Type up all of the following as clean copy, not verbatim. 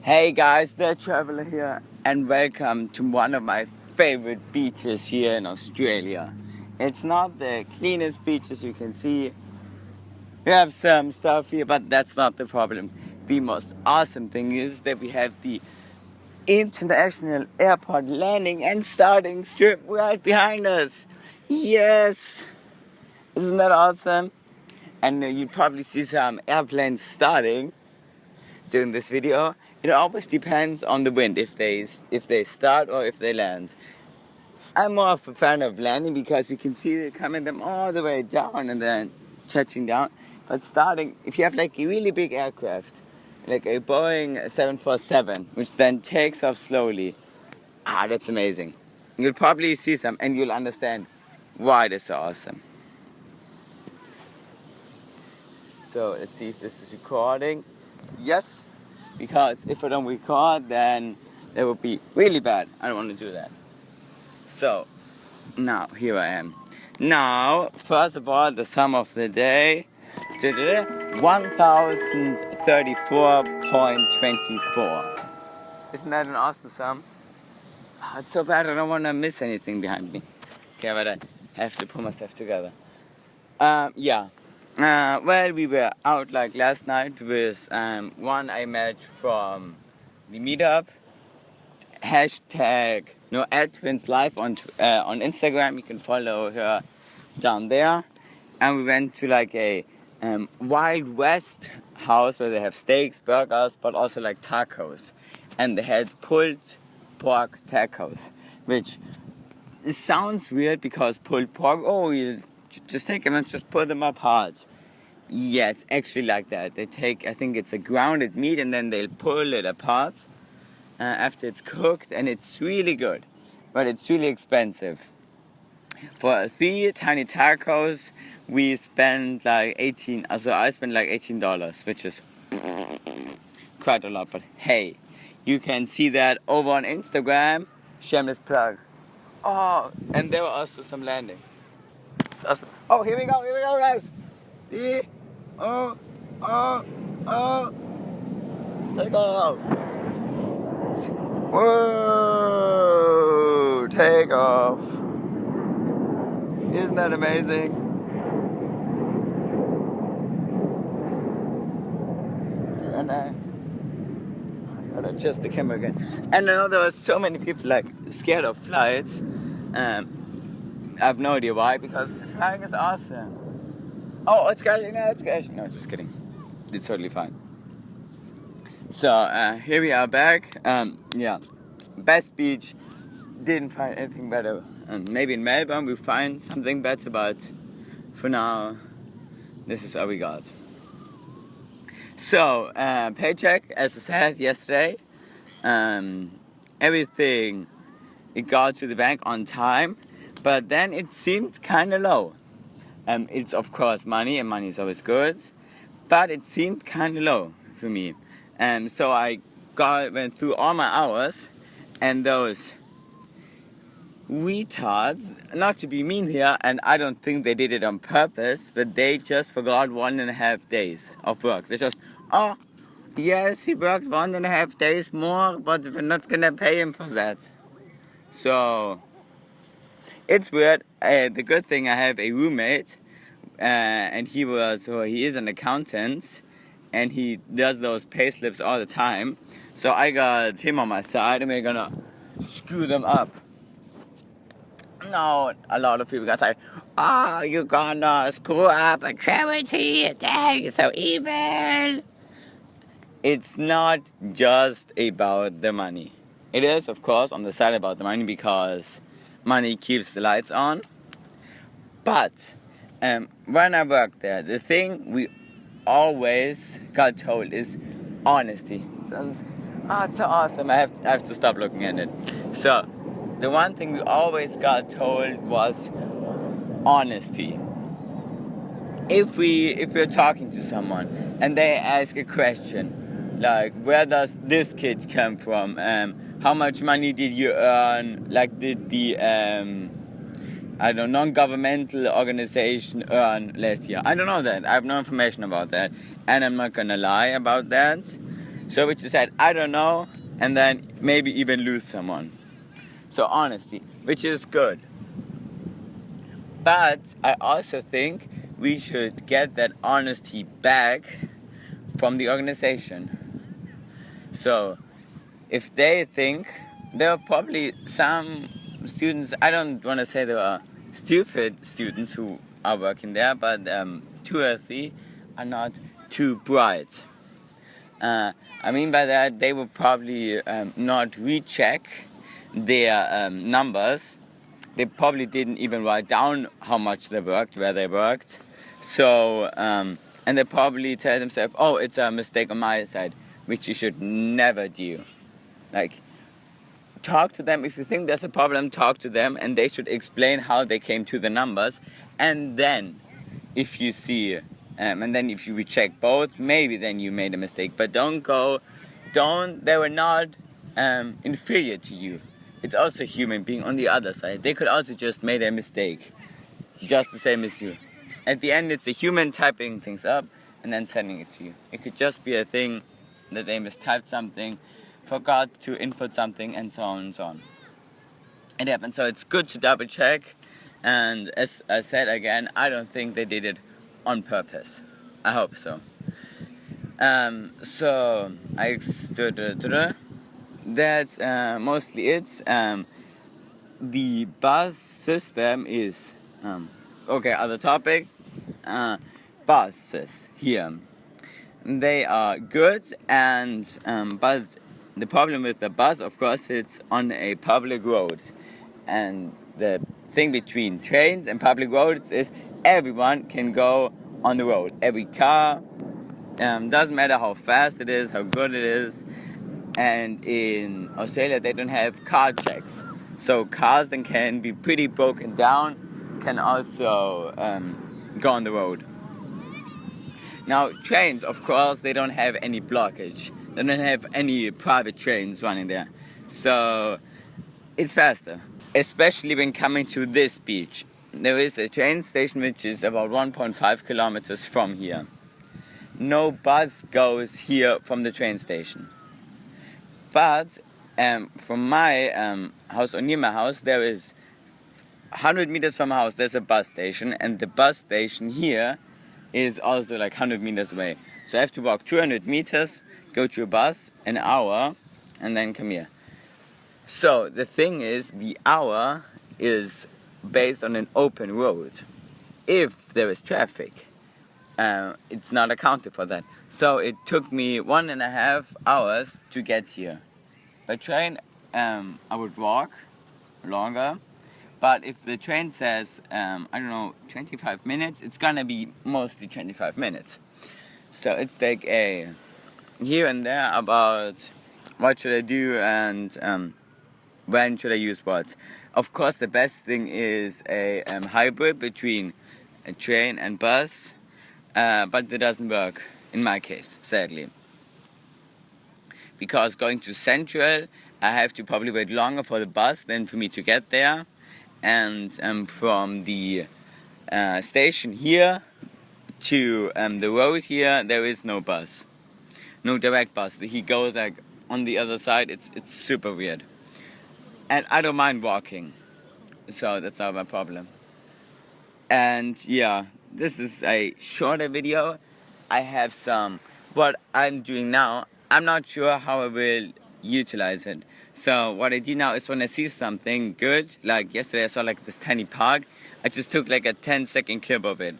Hey guys, The Traveler here, and welcome to one of my favorite beaches here in Australia. It's not the cleanest beach as you can see. We have some stuff here, but that's not the problem. The most awesome thing is that we have the international airport landing and starting strip right behind us. Yes! Isn't that awesome? And you'd probably see some airplanes starting during this video. It always depends on the wind if they start or if they land. I'm more of a fan of landing because you can see it coming them all the way down and then touching down. But starting, if you have like a really big aircraft, like a Boeing 747, which then takes off slowly, that's amazing. You'll probably see some and you'll understand why it is so awesome. So let's see if this is recording. Yes. Because if I don't record, then that would be really bad. I don't want to do that. So, now, here I am. Now, first of all, the sum of the day. 1034.24. Isn't that an awesome sum? It's so bad I don't want to miss anything behind me. Okay, but I have to pull myself together. Yeah. Well, we were out like last night with one I met from the meetup. #@TwinsLife on Instagram. You can follow her down there. And we went to like a Wild West house where they have steaks, burgers, but also like tacos. And they had pulled pork tacos, which it sounds weird because pulled pork, you just take them and just pull them apart. Yeah, it's actually like that. They take, I think it's a grounded meat and then they'll pull it apart after it's cooked, and it's really good. But it's really expensive. For 3 tiny tacos, we spent like I spent like $18, which is quite a lot. But hey, you can see that over on Instagram. Shameless plug. Oh, and there were also some landing. It's awesome. Oh, here we go, guys. See? Oh. Take off. Whoa, take off. Isn't that amazing? And I gotta adjust the camera again. And I know there were so many people like scared of flights. I have no idea why, because flying is awesome. Oh, it's crashing. No, just kidding. It's totally fine. So, here we are back. Best beach. Didn't find anything better. Maybe in Melbourne we'll find something better, but for now, this is all we got. So, paycheck, as I said yesterday, everything, it got to the bank on time, but then it seemed kind of low. It's of course money, and money is always good, but it seemed kind of low for me. So I went through all my hours, and those retards, not to be mean here, and I don't think they did it on purpose, but they just forgot 1.5 days of work. They just, yes, he worked 1.5 days more, but we're not gonna pay him for that. So it's weird. The good thing, I have a roommate, and he is an accountant, and he does those pay slips all the time. So I got him on my side, and we're gonna screw them up. No, a lot of people got say, you're gonna screw up a charity, dang, you're so evil. It's not just about the money. It is, of course, on the side about the money, because money keeps the lights on. But when I worked there, the thing we always got told is honesty. It's so awesome. I have to stop looking at it. So the one thing we always got told was honesty. If we're talking to someone and they ask a question like, where does this kid come from? How much money did you earn? Like, did the non-governmental organization earn last year? I don't know that. I have no information about that, and I'm not gonna lie about that. So we just said, I don't know, and then maybe even lose someone. So honesty, which is good. But I also think we should get that honesty back from the organization. So if they think, there are probably some students, I don't want to say there are stupid students who are working there, but 2 or 3 are not too bright. I mean by that, they will probably not recheck their numbers. They probably didn't even write down how much they worked, where they worked. So, and they probably tell themselves, oh, it's a mistake on my side, which you should never do. Like, talk to them. If you think there's a problem, talk to them, and they should explain how they came to the numbers. And then, if you see, and then if you recheck both, maybe then you made a mistake. But they were not inferior to you. It's also a human being on the other side. They could also just made a mistake, just the same as you. At the end, it's a human typing things up and then sending it to you. It could just be a thing that they mistyped something, forgot to input something, and so on and so on. It happens, so it's good to double check. And as I said again, I don't think they did it on purpose. I hope so. That's mostly it. The bus system is okay. Other topic. Buses here. They are good, and but the problem with the bus, of course, it's on a public road, and the thing between trains and public roads is everyone can go on the road. Every car, doesn't matter how fast it is, how good it is. And in Australia, they don't have car checks, so cars then can be pretty broken down, can also go on the road. Now, trains, of course, they don't have any blockage. They don't have any private trains running there, so it's faster. Especially when coming to this beach. There is a train station which is about 1.5 kilometers from here. No bus goes here from the train station. But from my house, or near my house, there is 100 meters from my house, there's a bus station, and the bus station here is also like 100 meters away. So I have to walk 200 meters, go to a bus, an hour, and then come here. So the thing is, the hour is based on an open road. If there is traffic, it's not accounted for that. So it took me 1.5 hours to get here. By train, I would walk longer. But if the train says, 25 minutes, it's gonna be mostly 25 minutes. So it's like a here and there about what should I do and when should I use what. Of course, the best thing is a hybrid between a train and bus, but it doesn't work in my case, sadly. Because going to Central, I have to probably wait longer for the bus than for me to get there. And from the station here to the road here, there is no bus. No direct bus. He goes like on the other side. It's super weird. And I don't mind walking. So that's not my problem. And yeah, this is a shorter video. I have what I'm doing now, I'm not sure how I will utilize it. So what I do now is when I see something good, like yesterday I saw like this tiny park, I just took like a 10-second clip of it.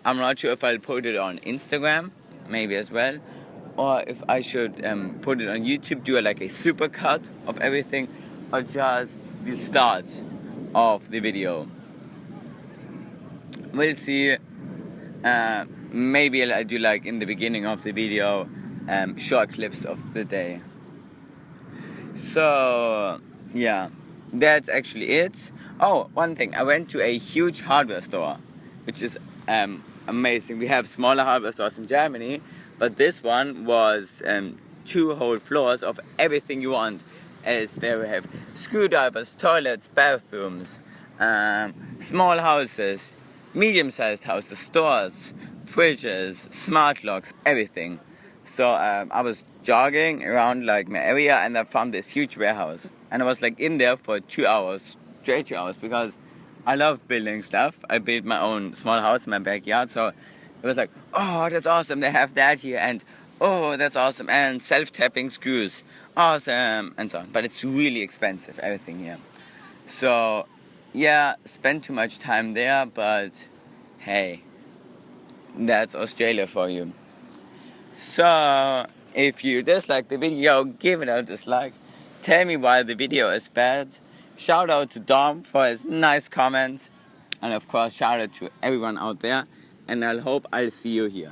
I'm not sure if I'll put it on Instagram, maybe as well, or if I should put it on YouTube, do like a super cut of everything, or just the start of the video. We'll see. Maybe I'll do like in the beginning of the video short clips of the day. So yeah, that's actually it. Oh, one thing, I went to a huge hardware store, which is amazing. We have smaller hardware stores in Germany, but this one was 2 whole floors of everything you want. As there we have screwdrivers, toilets, bathrooms, small houses, medium-sized houses, stores, fridges, smart locks, everything. So I was jogging around like my area, and I found this huge warehouse, and I was like in there for 2 hours, straight 2 hours, because I love building stuff. I built my own small house in my backyard, so it was like, oh, that's awesome, they have that here, and oh, that's awesome, and self-tapping screws, awesome, and so on. But it's really expensive, everything here. So yeah, spend too much time there, but hey, that's Australia for you. So if you dislike the video, give it a dislike. Tell me why the video is bad. Shout out to Dom for his nice comment. And of course, shout out to everyone out there. And I hope I'll see you here.